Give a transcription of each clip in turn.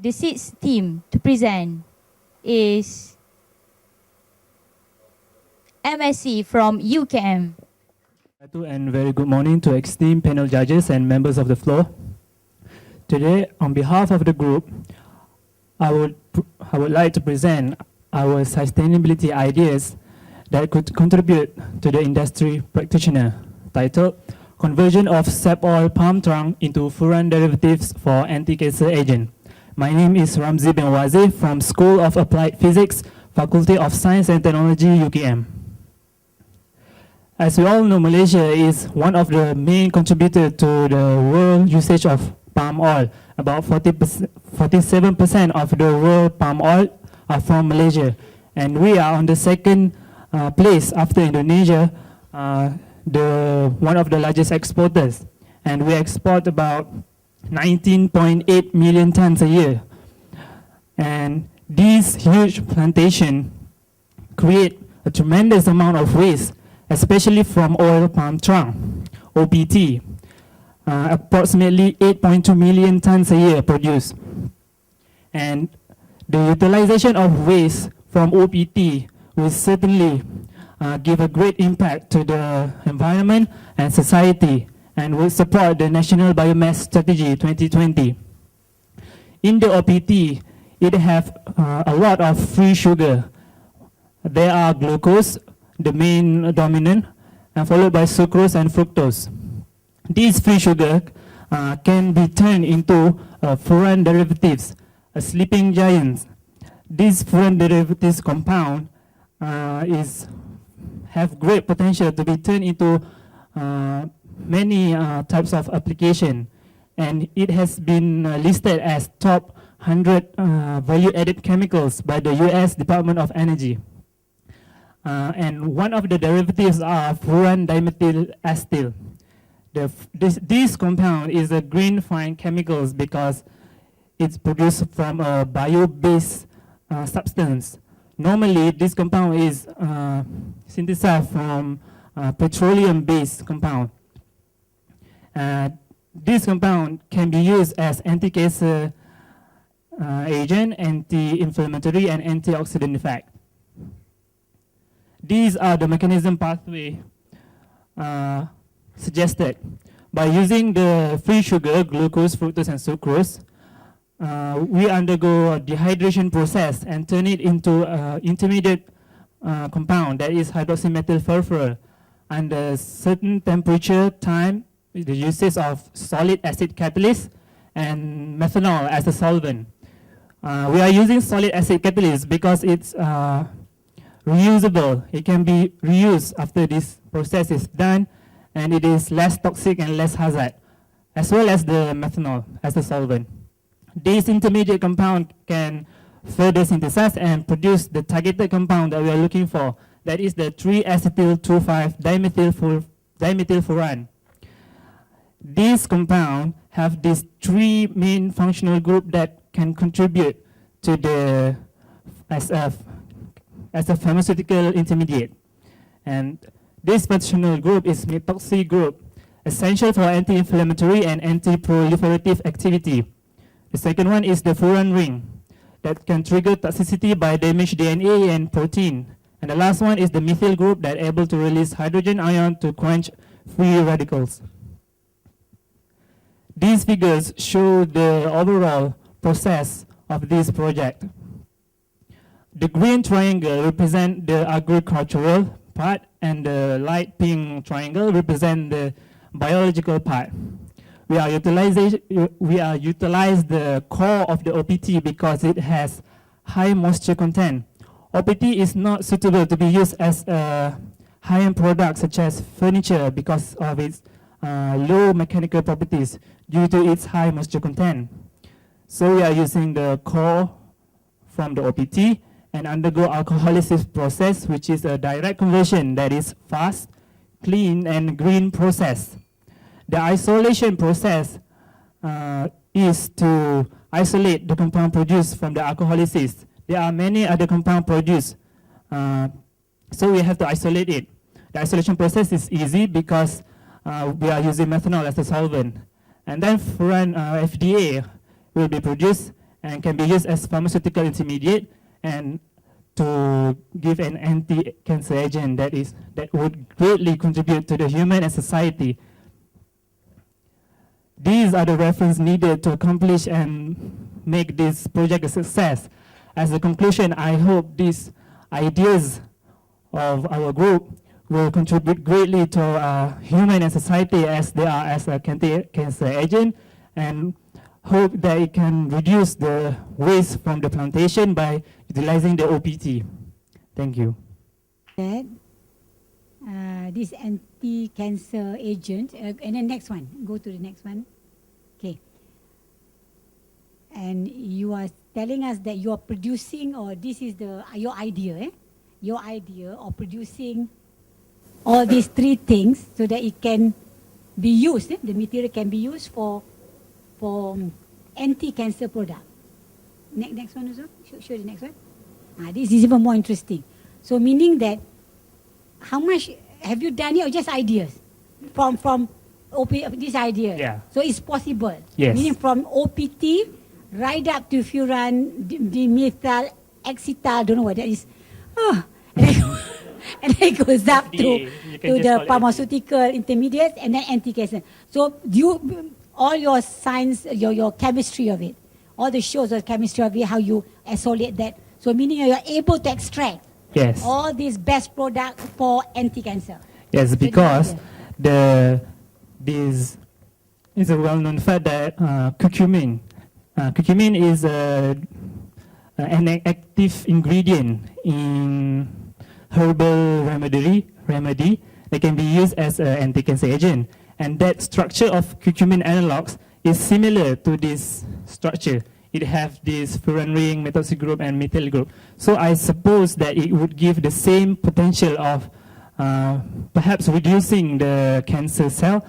The sixth team to present is MSC from UKM. And very good morning to esteemed panel judges and members of the floor. Today, on behalf of the group, I would like to present our sustainability ideas that could contribute to the industry practitioner, titled Conversion of Sap Oil Palm Trunk into Furan Derivatives for Anti-Cancer Agent. My name is Ramzi bin Wazi from School of Applied Physics, Faculty of Science and Technology, UKM. As we all know, Malaysia is one of the main contributors to the world usage of palm oil. About 47% of the world palm oil are from Malaysia. And we are on the second place after Indonesia, one of the largest exporters. And we export about 19.8 million tons a year. And these huge plantations create a tremendous amount of waste, especially from oil palm trunk, OPT. Approximately 8.2 million tons a year produced. And the utilization of waste from OPT will certainly give a great impact to the environment and society, and will support the National Biomass Strategy 2020. In the OPT, it has a lot of free sugar. There are glucose, the main dominant, and followed by sucrose and fructose. These free sugar can be turned into furan derivatives, a sleeping giant. These furan derivatives compound have great potential to be turned into many types of application, and it has been listed as top 100 value-added chemicals by the US Department of Energy. And one of the derivatives are furan dimethyl acetyl. This compound is a green fine chemicals because it's produced from a bio-based substance. Normally, this compound is synthesized from petroleum-based compound. This compound can be used as anti-cancer agent, anti-inflammatory, and antioxidant effect. These are the mechanism pathway suggested. By using the free sugar, glucose, fructose, and sucrose, we undergo a dehydration process and turn it into intermediate compound, that is hydroxymethylfurfural. Under certain temperature, time, the usage of solid acid catalyst and methanol as a solvent. We are using solid acid catalyst because it's reusable. It can be reused after this process is done, and it is less toxic and less hazard, as well as the methanol as a solvent. This intermediate compound can further synthesize and produce the targeted compound that we are looking for, that is the 3-acetyl-2,5-dimethylfuran. These compounds have these three main functional groups that can contribute to the as a pharmaceutical intermediate. And this functional group is methoxy group, essential for anti-inflammatory and anti-proliferative activity. The second one is the furan ring that can trigger toxicity by damaged DNA and protein. And the last one is the methyl group that able to release hydrogen ion to quench free radicals. These figures show the overall process of this project. The green triangle represents the agricultural part, and the light pink triangle represents the biological part. We are utilize the core of the OPT because it has high moisture content. OPT is not suitable to be used as a high-end product such as furniture because of its low mechanical properties due to its high moisture content. So we are using the core from the OPT and undergo alcoholysis process, which is a direct conversion that is fast, clean, and green process. The isolation process is to isolate the compound produced from the alcoholysis. There are many other compounds produced, so we have to isolate it. The isolation process is easy because we are using methanol as a solvent. And then furan FDA will be produced, and can be used as pharmaceutical intermediate and to give an anti-cancer agent that would greatly contribute to the human and society. These are the references needed to accomplish and make this project a success. As a conclusion, I hope these ideas of our group will contribute greatly to human and society as they are as a cancer agent, and hope that it can reduce the waste from the plantation by utilizing the OPT. Thank you. That this anti-cancer agent, and then next one, go to the next one. Okay. And you are telling us that you are producing, or this is your idea, your idea of producing all these three things so that it can be used, the material can be used for anti-cancer product. Next one also, show the next one. This is even more interesting. So meaning that, how much have you done it, or just ideas from this idea? Yeah. So it's possible. Yes. Meaning from OPT right up to furan, dimethyl, excital, don't know what that is. And then it goes up to the pharmaceutical intermediates and then anti-cancer. So all your science, your chemistry of it, all the shows of chemistry of it, how you isolate that. So meaning you are able to extract all these best products for anti-cancer. Yes, because this is a well-known fact that curcumin is an active ingredient in herbal remedy that can be used as an anti-cancer agent. And that structure of curcumin analogs is similar to this structure. It has this furan ring, methoxy group, and methyl group. So I suppose that it would give the same potential of perhaps reducing the cancer cell,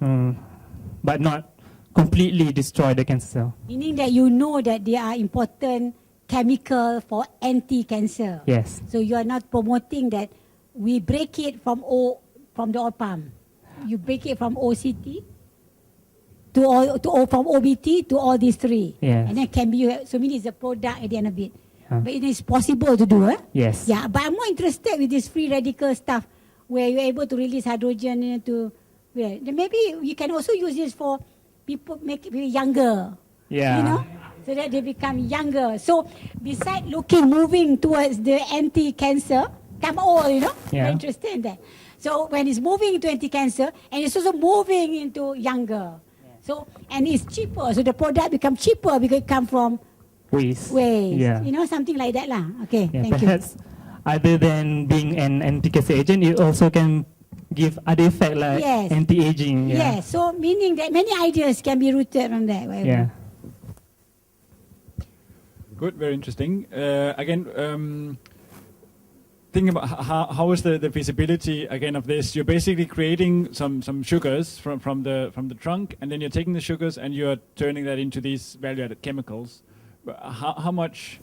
but not completely destroy the cancer cell. Meaning that you know that they are important chemical for anti-cancer. Yes. So you are not promoting that we break it from the oil palm. You break it from OCT from OBT to all these three. Yes. And then can be, so meaning it's a product at the end of it. But it is possible to do, Yes. Yeah, but I'm more interested with this free radical stuff where you're able to release hydrogen maybe you can also use this for people, make people younger. Yeah. You know? So that they become younger. So besides moving towards the anti-cancer, come old, Yeah. Very interested in that. So when it's moving into anti-cancer, and it's also moving into younger. So, and it's cheaper. So the product becomes cheaper because it comes from waste. Yeah. Something like that lah. Okay, Yeah, thank perhaps other than being an anti-cancer agent, it also can give other effect like anti-aging. you. Yes, so meaning that many ideas can be rooted from that. Yeah. Good, very interesting. Think about how is the feasibility again of this? You're basically creating some sugars from the trunk, and then you're taking the sugars and you're turning that into these value-added chemicals. How much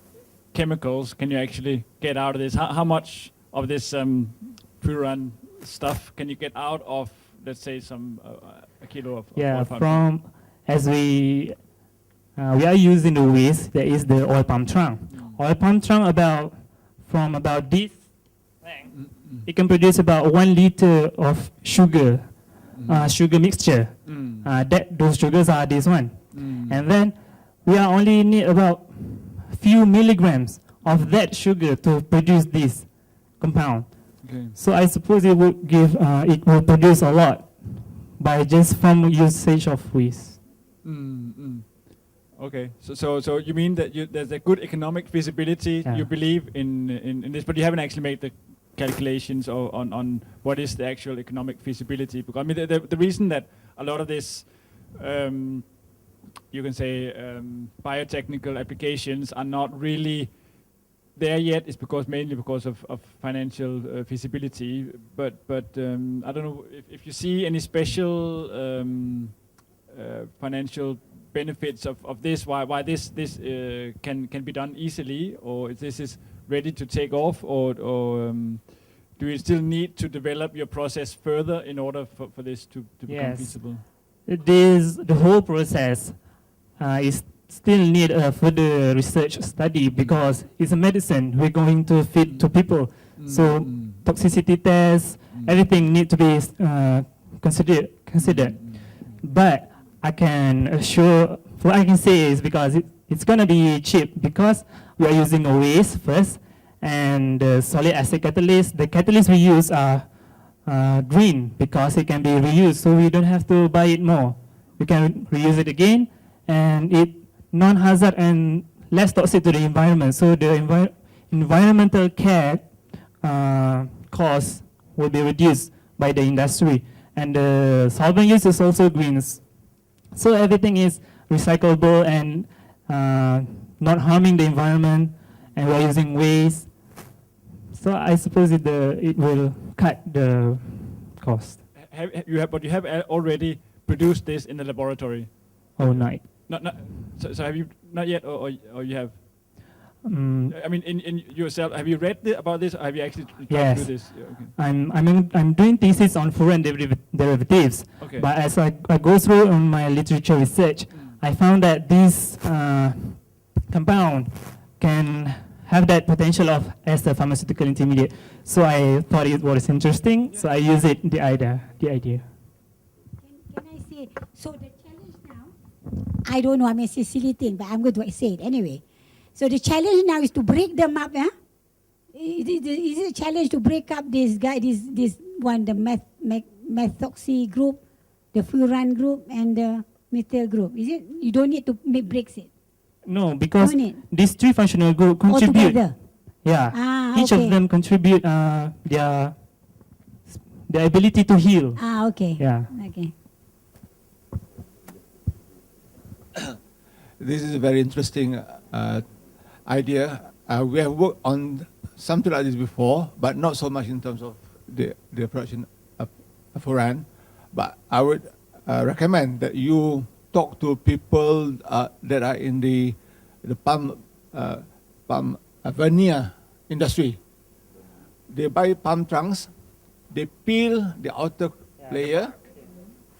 chemicals can you actually get out of this? How much of this furan stuff can you get out of, let's say, a kilo of oil palm? As we are using the waste, there is the oil palm trunk. Oil palm trunk from about this length, it can produce about 1 liter of sugar, sugar mixture. Those sugars are this one. And then we are only need about few milligrams of that sugar to produce this compound. Okay. So I suppose it will produce a lot by just from usage of waste. Okay, so you mean that there's a good economic feasibility, you believe in this, but you haven't actually made the calculations on what is the actual economic feasibility? Because I mean, the reason that a lot of this, you can say, biotechnical applications are not really there yet is mainly because of financial feasibility. But I don't know if you see any special financial benefits of this, why this can be done easily, or if this is ready to take off, or do you still need to develop your process further in order for this to become feasible? The whole process is still need a further research study because it's a medicine we're going to feed to people. So toxicity tests, everything need to be considered. But I can assure, what I can say is because it's going to be cheap because we are using a waste first and the solid acid catalyst. The catalysts we use are green because it can be reused, so we don't have to buy it more. We can reuse it again and it non-hazard and less toxic to the environment. So the environmental care costs will be reduced by the industry. And the solvent use is also green. So everything is recyclable and not harming the environment, and we're using waste. So I suppose it will cut the cost. You have already produced this in the laboratory? Oh, night. So have you not yet, or you have? I mean, in yourself, have you read about this, or have you actually tried to do this? Yeah, okay. I'm doing thesis on furan derivatives, Okay. but as I go through on my literature research, I found that this compound can have that potential of as a pharmaceutical intermediate. So I thought it was interesting, so I use it, the idea. Can I say, so the challenge now, I don't know, I may say silly thing, but I'm going to say it anyway. So the challenge now is to break them up, yeah? Is it a challenge to break up this guy, this one, the methoxy group, the furan group, and the methyl group? Is it? You don't need to make breaks it? No, because Don't need. these three functional groups All contribute. together? Yeah, each okay. of them contribute their ability to heal. Okay. Yeah. Okay. This is a very interesting idea. We have worked on something like this before, but not so much in terms of the production of furan. But I would recommend that you talk to people that are in the palm veneer industry. They buy palm trunks, they peel the outer layer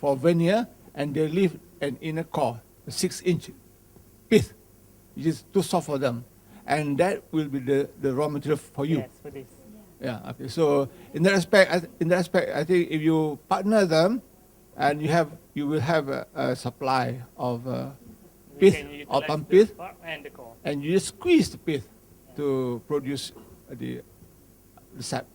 for veneer, and they leave an inner core, a 6-inch pith, which is too soft for them, and that will be the raw material for you. Yes, for this. Yeah. Okay. So in that aspect, I think if you partner them, and you will have a supply of pith or palm pith, and you just squeeze the pith to produce the sap.